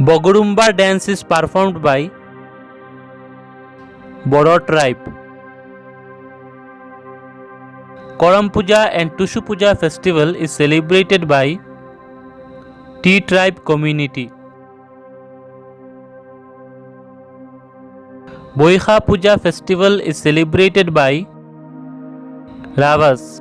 Bogurumba dance is performed by Boro tribe. Koram Puja and Tushu Puja festival is celebrated by T tribe community. Boikha Puja festival is celebrated by Ravas.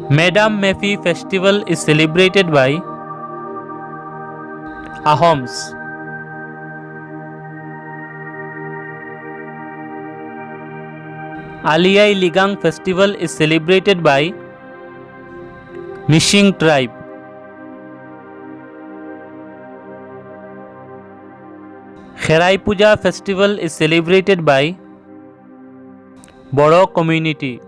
Madam Mefi festival is celebrated by Ahoms. Aliyai Ligang festival is celebrated by Mishing tribe. Kherai Puja festival is celebrated by Boro community.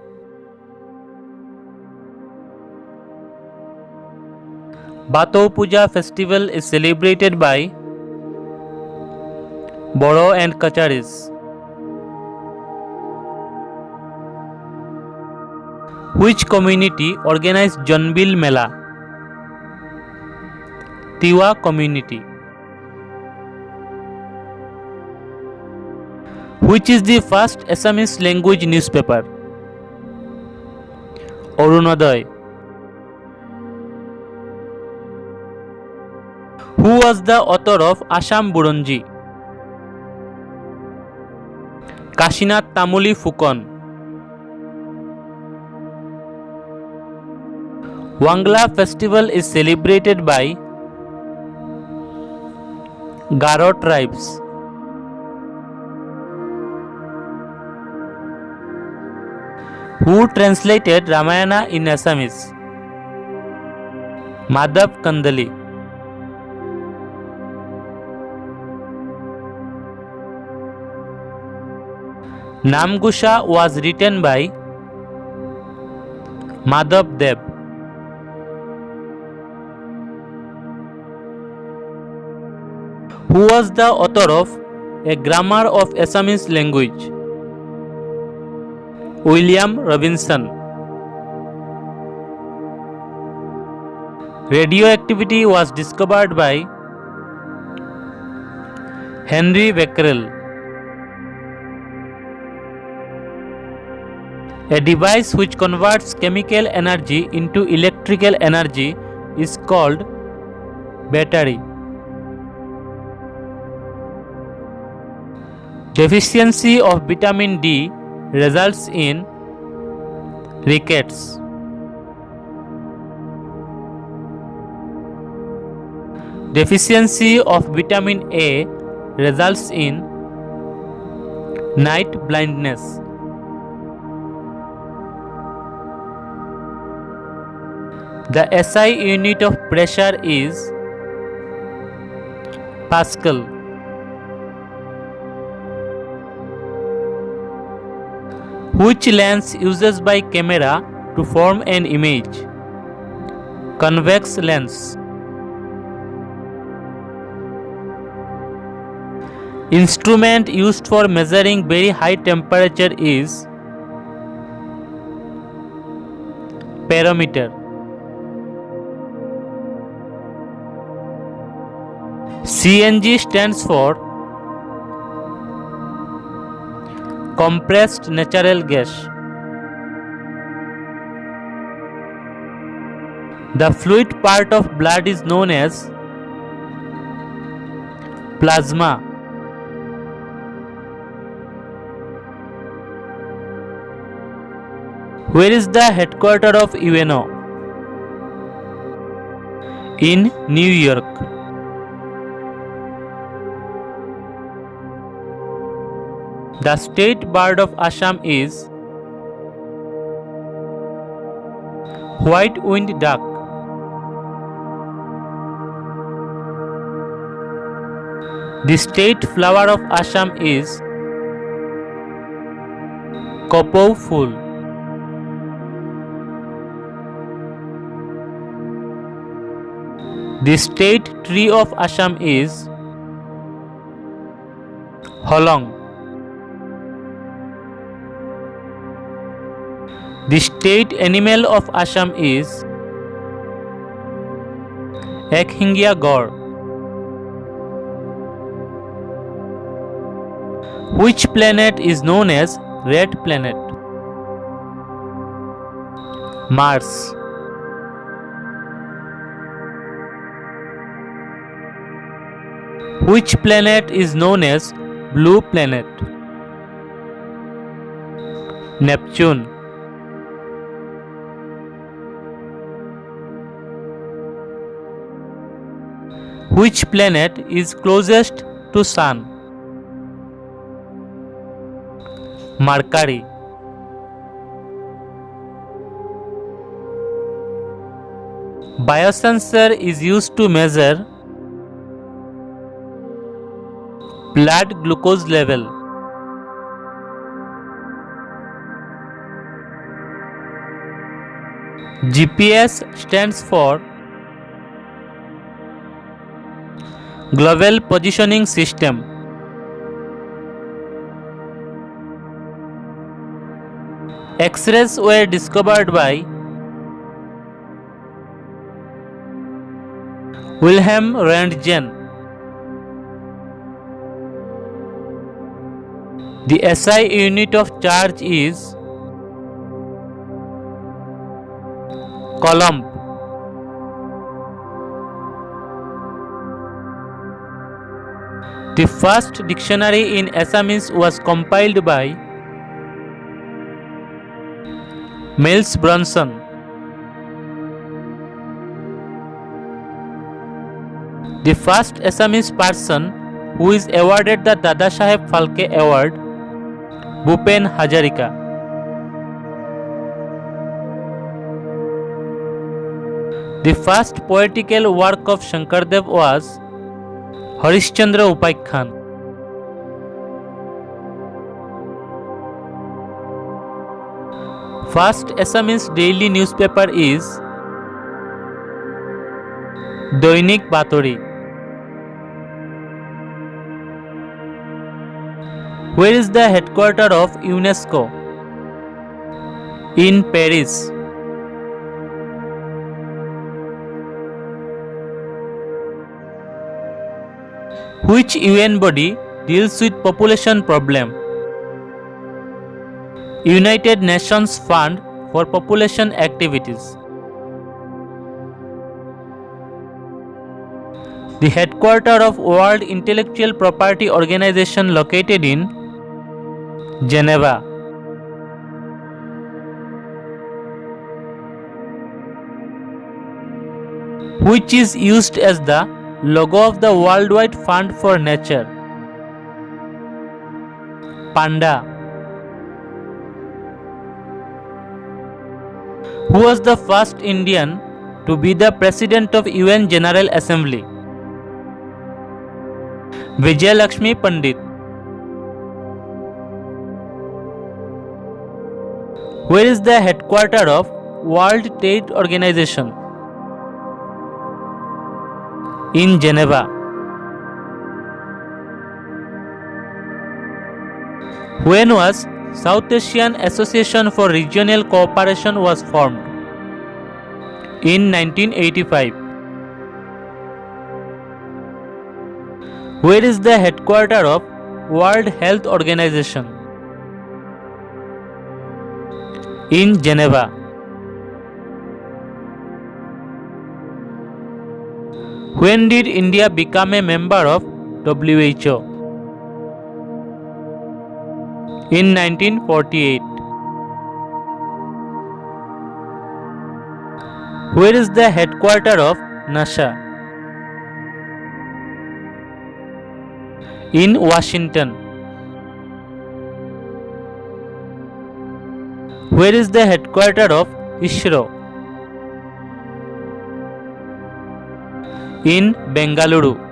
Bato Puja festival is celebrated by Boro and Kacharis. Which community organized Jonbil Mela? Tiwa community. Which is the first Assamese language newspaper? Arunodoy. Who was the author of Assam Buronji? Kashinath Tamuli Phukon. Wangla festival is celebrated by Garo tribes. Who translated Ramayana in Assamese? Madhav Kandali. Namgusha was written by Madhav Dev. Who was the author of A Grammar of Assamese Language? William Robinson. Radioactivity was discovered by Henry Becquerel. A device which converts chemical energy into electrical energy is called battery. Deficiency of vitamin D results in rickets. Deficiency of vitamin A results in night blindness. The SI unit of pressure is Pascal. Which lens uses by camera to form an image? Convex lens. Instrument used for measuring very high temperature is barometer. CNG stands for compressed natural gas. The fluid part of blood is known as plasma. Where is the headquarters of UNO? In New York. The state bird of Assam is white-winged duck. The state flower of Assam is Kopau Phul. The state tree of Assam is Holong. The state animal of Assam is একশিঙীয়া গড়। Which planet is known as red planet? Mars. Which planet is known as blue planet? Neptune. Which planet is closest to Sun? Mercury. Biosensor is used to measure blood glucose level. GPS stands for Global Positioning System. X-rays were discovered by Wilhelm Röntgen. The SI unit of charge is coulomb. The first dictionary in Assamese was compiled by Miles Bronson. The first Assamese person who is awarded the Dada Saheb Phalke Award, Bhupen Hazarika. The first poetical work of Shankardev was Harishchandra Upaikhan. First Assamese daily newspaper is Doinik Batori. Where is the headquarters of UNESCO? In Paris. Which UN body deals with population problem? United Nations Fund for Population Activities. The headquarters of World Intellectual Property Organization located in Geneva. Which is used as the logo of the Worldwide Fund for Nature? Panda. Who was the first Indian to be the President of UN General Assembly? Vijayalakshmi Pandit. Where is the headquarters of World Trade Organization? In Geneva. When was South Asian Association for Regional Cooperation was formed? In 1985. Where is the headquarters of World Health Organization? In Geneva. When did India become a member of WHO? In 1948. Where is the headquarters of NASA? In Washington. Where is the headquarters of ISRO? In Bengaluru.